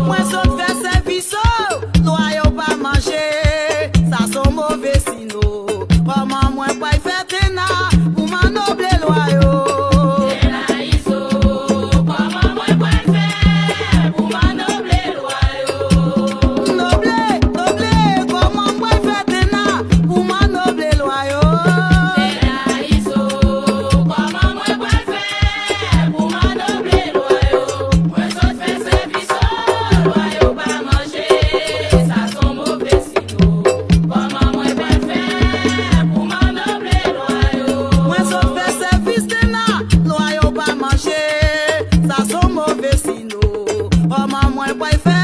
Moi saute faire service, loyaux pas manger, ça sont mauvais signaux. Comment moi pas faire tena, pour m'ennobler loyaux. Boy,